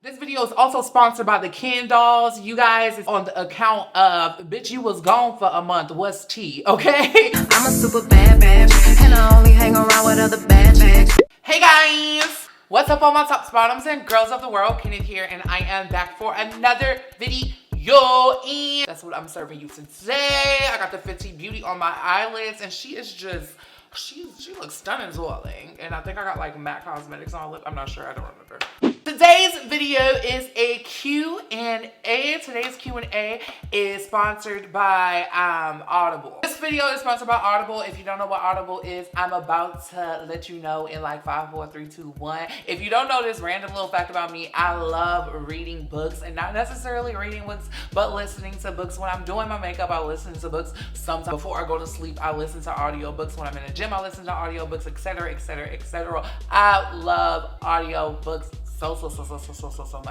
This video is also sponsored by the KenDolls. You guys, it's on the account of, bitch, you was gone for a month. What's tea, okay? I'm a super bad bitch, and I only hang around with other bad chicks. Hey guys! What's up all my tops, bottoms, and girls of the world? Kenneth here, and I am back for another video. And that's what I'm serving you today. I got the Fenty Beauty on my eyelids, and she is just, she looks stunning, darling. And I think I got like MAC Cosmetics on my lip. I'm not sure, I don't remember. Today's video is a Q&A. Today's Q&A is sponsored by Audible. This video is sponsored by Audible. If you don't know what Audible is, I'm about to let you know in like 5, 4, 3, 2, 1. If you don't know this random little fact about me, I love reading books, and not necessarily reading books, but listening to books. When I'm doing my makeup, I listen to books. Sometimes before I go to sleep, I listen to audiobooks. When I'm in the gym, I listen to audiobooks, etc., etc., etc. I love audiobooks so much.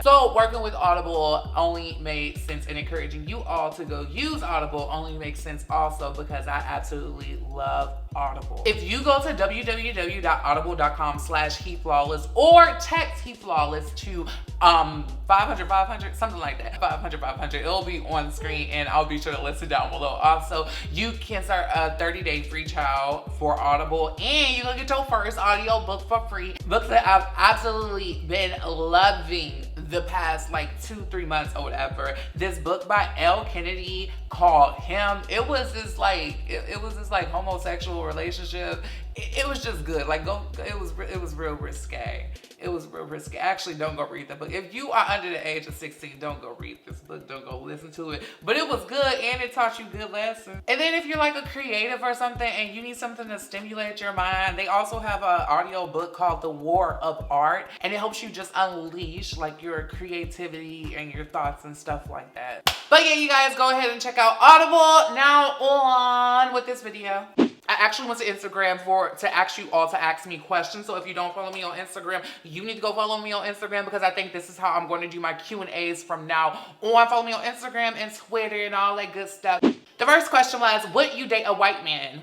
So working with Audible only made sense, and encouraging you all to go use Audible only makes sense also because I absolutely love Audible. If you go to www.audible.com/HeFlawless or text HeFlawless to 500 something like that, 500 it'll be on the screen, and I'll be sure to list it down below. Also, you can start a 30-day free trial for Audible, and you can get your first audio book for free. Books that I've absolutely been loving the past like 2-3 months or whatever. This book by Kennedy called Him. It was this like it was this like homosexual relationship. It was just good. Like it was real risque. It was real risky. Actually, don't go read the book. If you are under the age of 16, don't go read this book. Don't go listen to it. But it was good, and it taught you good lessons. And then if you're like a creative or something and you need something to stimulate your mind, they also have an audio book called The War of Art, and it helps you just unleash like your creativity and your thoughts and stuff like that. But yeah, you guys go ahead and check out Audible. Now on with this video. I actually went to Instagram to ask you all to ask me questions. So if you don't follow me on Instagram, you need to go follow me on Instagram, because I think this is how I'm going to do my Q&As from now on. Follow me on Instagram and Twitter and all that good stuff. The first question was, would you date a white man?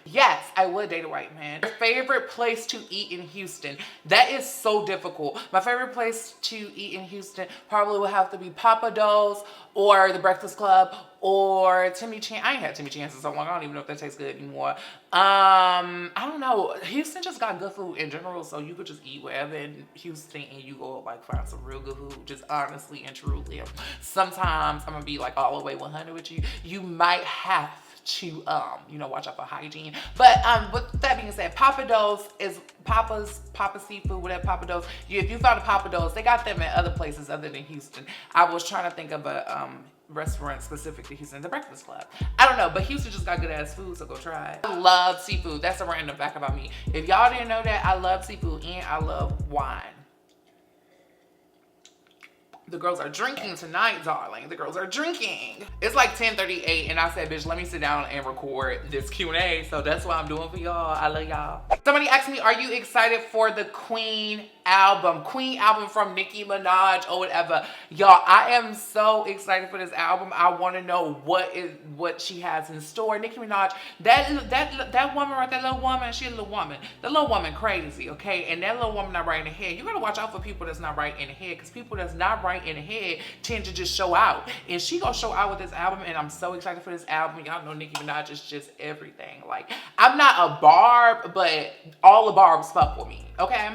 Yes, I would date a white man. Your favorite place to eat in Houston? That is so difficult. My favorite place to eat in Houston probably would have to be Papa Do's or the Breakfast Club or Timmy Chan. I ain't had Timmy Chan's in so long. I don't even know if that tastes good anymore. I don't know. Houston just got good food in general, so you could just eat wherever in Houston and you go like find some real good food, just honestly and truly. Sometimes I'm gonna be like all the way 100 with you. You might have to you know, watch out for hygiene. But with that being said, Papa Do's is Papa Seafood, whatever Papa Do's. If you found a Papa Do's, they got them in other places other than Houston. I was trying to think of a restaurant specific to Houston, the Breakfast Club. I don't know, but Houston just got good ass food, so go try it. I love seafood. That's a random fact about me. If y'all didn't know that, I love seafood and I love wine. The girls are drinking tonight, darling. The girls are drinking. It's like 10:38, and I said, bitch, let me sit down and record this Q&A. So that's what I'm doing for y'all. I love y'all. Somebody asked me, are you excited for the Queen album? Queen album from Nicki Minaj or whatever. Y'all, I am so excited for this album. I want to know what she has in store. Nicki Minaj, that woman right, that little woman, she a little woman. The little woman crazy, okay? And that little woman not right in the head. You gotta watch out for people that's not right in the head, because people that's not right in the head tend to just show out, and she gonna show out with this album, and I'm so excited for this album. Y'all know Nicki Minaj is just everything. Like, I'm not a Barb, but all the Barbs fuck with me, okay?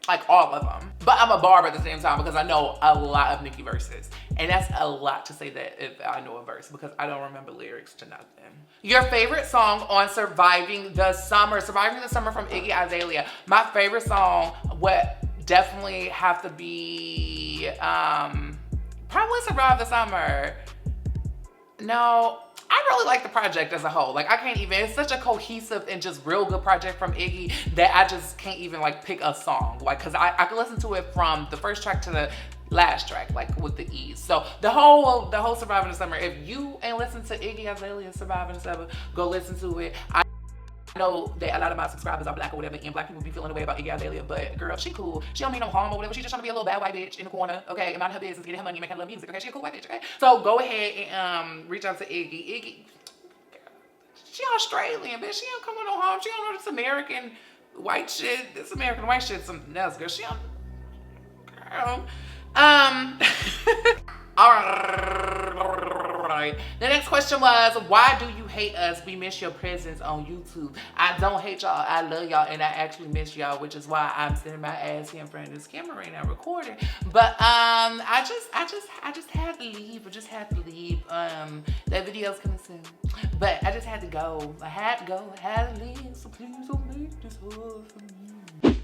Like all of them. But I'm a Barb at the same time because I know a lot of Nicki verses, and that's a lot to say that if I know a verse, because I don't remember lyrics to nothing. Your favorite song on Surviving the Summer? Surviving the Summer from Iggy Azalea. My favorite song would definitely have to be probably Survive the Summer. No, I really like the project as a whole. Like, I can't even, it's such a cohesive and just real good project from Iggy that I just can't even like pick a song. Like, cause I can listen to it from the first track to the last track, like with the ease. So the whole Surviving the Summer, if you ain't listened to Iggy Azalea Surviving the Summer, go listen to it. I know that a lot of my subscribers are black or whatever, and black people be feeling the way about Iggy Azalea, but girl, she cool. She don't mean no harm or whatever. She just trying to be a little bad white bitch in the corner, okay? And mind her business, getting her money, making her little music, okay? She a cool white bitch, okay? So go ahead and reach out to Iggy. Iggy, she Australian, bitch. She don't come with no harm. She don't know this American white shit. This American white shit something else, girl. She don't, girl. Alright. The next question was, why do you hate us? We miss your presence on YouTube. I don't hate y'all. I love y'all, and I actually miss y'all, which is why I'm sitting my ass here in front of this camera right now recording. But I just had to leave. I just had to leave. That video's coming soon. But I just had to go. I had to go. I had to leave. So please don't make this hard for me.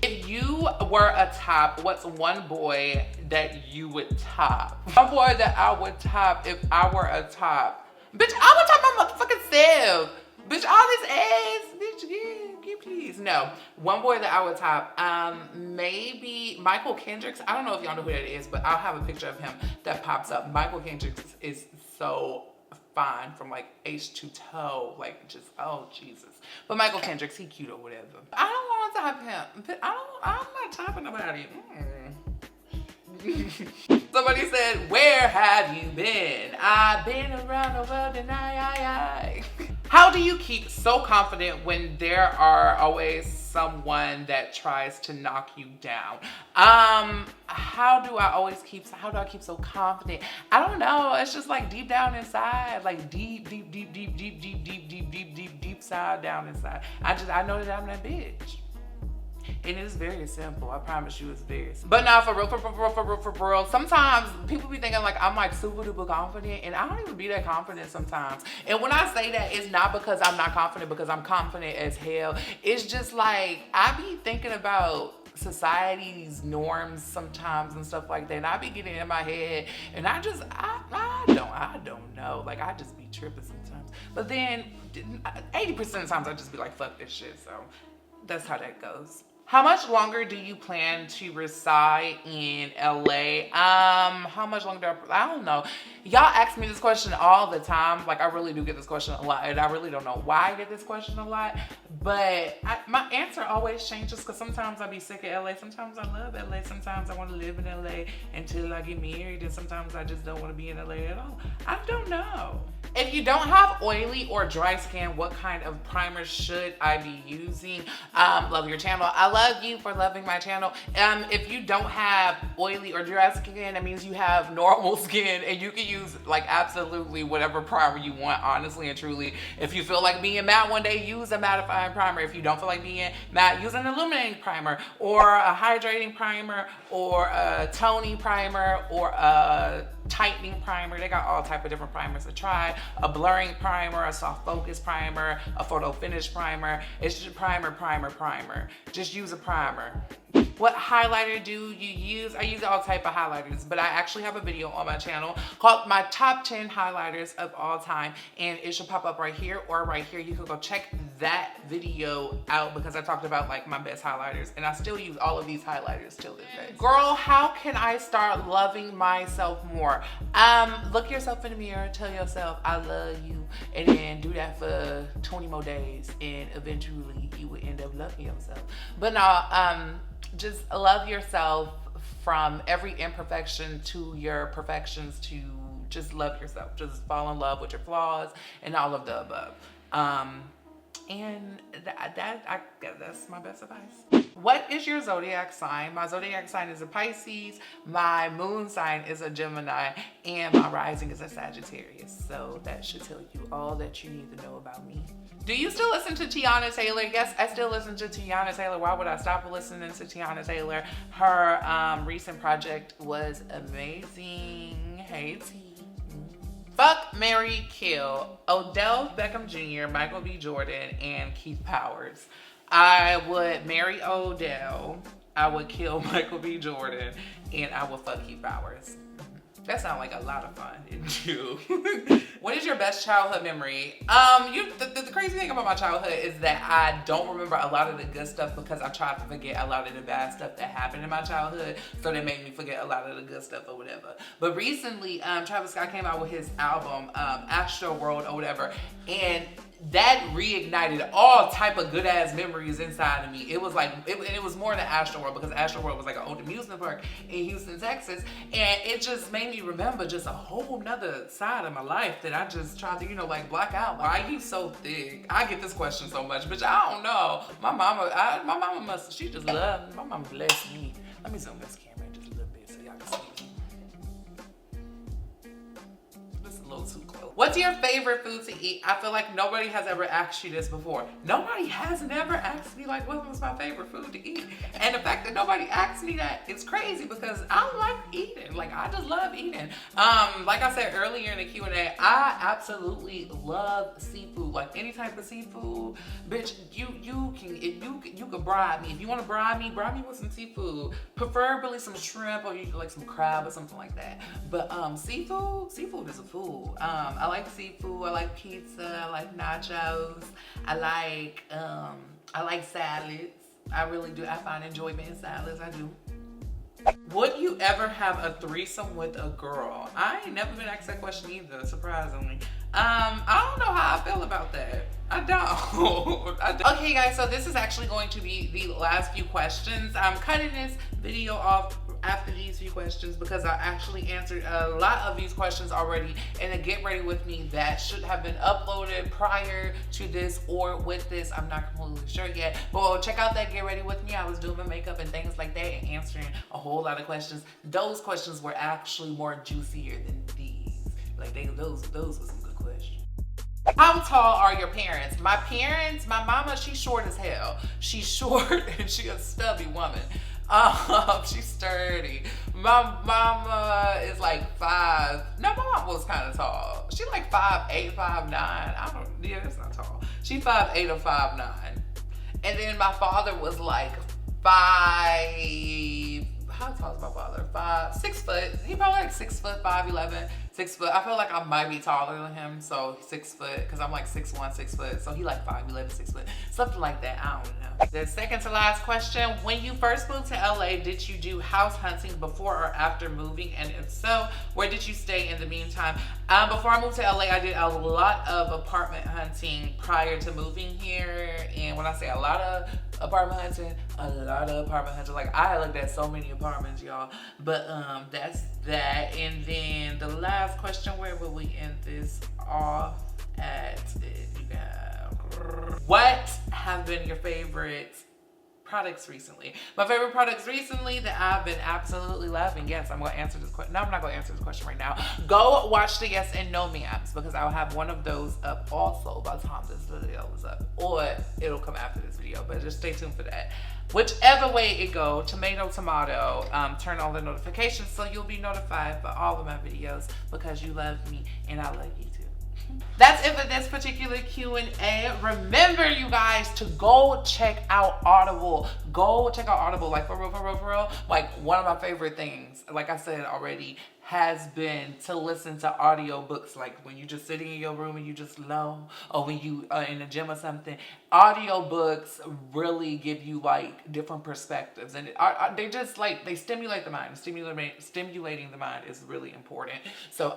If you were a top, what's one boy that you would top? One boy that I would top if I were a top. Bitch, I would top my motherfucking self. Bitch, all this ass. Bitch, yeah, please. No. One boy that I would top, maybe Michael Kendricks. I don't know if y'all know who that is, but I'll have a picture of him that pops up. Michael Kendricks is so fine from like H to toe, like just, oh Jesus. But Michael Kendricks, he cute or whatever. I don't want to top him, but I'm not topping nobody. Somebody said, where have you been? I've been around the world and I. How do you keep so confident when there are always someone that tries to knock you down? How do I keep so confident? I don't know. It's just like deep down inside, like deep side down inside. I know that I'm that bitch. And it's very simple. I promise you it's very simple. But now for real, sometimes people be thinking like I'm like super duper confident, and I don't even be that confident sometimes. And when I say that, it's not because I'm not confident, because I'm confident as hell. It's just like I be thinking about society's norms sometimes and stuff like that, and I be getting in my head, and I don't know. Like I just be tripping sometimes. But then 80% of the times I just be like, fuck this shit. So that's how that goes. How much longer do you plan to reside in LA? How much longer I don't know. Y'all ask me this question all the time. Like I really do get this question a lot, and I really don't know why I get this question a lot. But my answer always changes, because sometimes I be sick of LA. Sometimes I love LA. Sometimes I want to live in LA until I get married, and sometimes I just don't want to be in LA at all. I don't know. If you don't have oily or dry skin, what kind of primer should I be using? Love your channel. I love you for loving my channel. If you don't have oily or dry skin, that means you have normal skin, and you can use like absolutely whatever primer you want, honestly and truly. If you feel like being matte one day, use a mattifying primer. If you don't feel like being matte, use an illuminating primer, or a hydrating primer, or a toning primer, or a tightening primer. They got all type of different primers to try. A blurring primer, a soft focus primer, a photo finish primer. It's just primer. Just use a primer. What highlighter do you use? I use all type of highlighters, but I actually have a video on my channel called my top 10 highlighters of all time, and it should pop up right here or right here. You can go check that video out, because I talked about like my best highlighters, and I still use all of these highlighters till this day. Girl, how can I start loving myself more? Look yourself in the mirror, tell yourself I love you, and then do that for 20 more days, and eventually you will end up loving yourself. But no, just love yourself from every imperfection to your perfections, to just love yourself. Just fall in love with your flaws and all of the above. And that's my best advice. What is your zodiac sign? My zodiac sign is a Pisces, my moon sign is a Gemini, and my rising is a Sagittarius. So that should tell you all that you need to know about me. Do you still listen to Teyana Taylor? Yes, I still listen to Teyana Taylor. Why would I stop listening to Teyana Taylor? Her recent project was amazing. Hey T. Fuck, marry, kill Odell Beckham Jr., Michael B. Jordan, and Keith Powers. I would marry Odell, I would kill Michael B. Jordan, and I would fuck Keith Powers. That sounds like a lot of fun, didn't you? What is your best childhood memory? The crazy thing about my childhood is that I don't remember a lot of the good stuff, because I tried to forget a lot of the bad stuff that happened in my childhood, so that made me forget a lot of the good stuff or whatever. But recently, Travis Scott came out with his album, Astro World or whatever, and that reignited all type of good ass memories inside of me. It was like, it was more than Astro World, because Astro World was like an old amusement park in Houston, Texas, and it just made me remember just a whole nother side of my life that I just tried to, like black out. Why are you so thick? I get this question so much, bitch. I don't know. My mama must, she just loved me. My mama blessed me. Let me zoom this camera in just a little bit so too close. What's your favorite food to eat? I feel like nobody has ever asked you this before. Nobody has never asked me like what was my favorite food to eat. And the fact that nobody asked me that, it's crazy because I like eating. Like I just love eating. Like I said earlier in the Q&A, I absolutely love seafood. Like any type of seafood, bitch, you can bribe me. If you want to bribe me with some seafood. Preferably some shrimp or like some crab or something like that. But seafood is a food. I like seafood, I like pizza, I like nachos, I like salads. I really do. I find enjoyment in salads, I do. Would you ever have a threesome with a girl? I ain't never been asked that question either, surprisingly. I don't know how I feel about that. I don't. Okay guys, so this is actually going to be the last few questions. I'm cutting this video off after these few questions because I actually answered a lot of these questions already in a Get Ready With Me that should have been uploaded prior to this or with this. I'm not completely sure yet, but check out that Get Ready With Me. I was doing my makeup and things like that and answering a whole lot of questions. Those questions were actually more juicier than these. Like those were some good questions. How tall are your parents? My mama, she's short as hell. She's short and she's a stubby woman. She's sturdy. My mama is like 5. No, my mama was kind of tall. She like 5'8", 5'9". Yeah, that's not tall. She 5'8" or 5'9". And then my father was like 5. How tall is my father? 6 foot. He probably like 6 foot, 5'11", 6 foot. I feel like I might be taller than him, so 6 foot, because I'm like 6'1", 6 foot. So he like 5'11", 6 foot, something like that. I don't know. The second to last question: when you first moved to LA, did you do house hunting before or after moving? And if so, where did you stay in the meantime? Before I moved to LA, I did a lot of apartment hunting prior to moving here. And when I say a lot of apartment hunting, like I looked at so many apartments, y'all. But that's that. And then the last question, where will we end this off at? What have been your favorite products recently? My favorite products recently that I've been absolutely loving. Yes, I'm going to answer this question. No, I'm not going to answer this question right now. Go watch the Yes and No Memes because I'll have one of those up also by the time this video is up, or it'll come after this video, but just stay tuned for that. Whichever way it go, tomato, turn on the notifications so you'll be notified for all of my videos because you love me and I love you too. That's it for this particular Q&A. Remember, you guys, to go check out Audible. Go check out Audible. Like, for real. Like, one of my favorite things, like I said already, has been to listen to audiobooks. Like when you're just sitting in your room and you just low, or when you are in the gym or something. Audiobooks really give you like different perspectives, and they just like, they stimulate the mind. Stimulating the mind is really important. So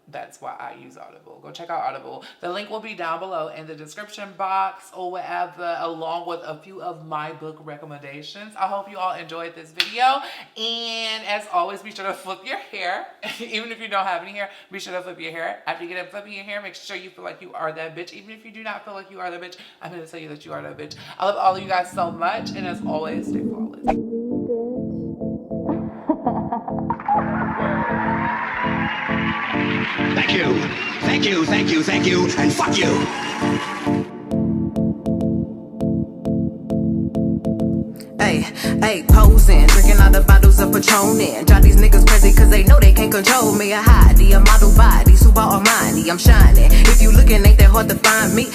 that's why I use Audible. Go check out Audible. The link will be down below in the description box or wherever, along with a few of my book recommendations. I hope you all enjoyed this video, and as always, be sure to flip your hair. Even if you don't have any hair, be sure to flip your hair. After you get done flipping your hair, make sure you feel like you are that bitch. Even if you do not feel like you are that bitch, I'm here to tell you that you are that bitch. I love all of you guys so much, and as always, stay flawless. Thank you, and fuck you. Hey, posing, drinking all the bottles of Patron. Drive these niggas crazy cause they know they can't control me. A hottie, a model body, super Armani, I'm shining. If you looking, ain't that hard to find me.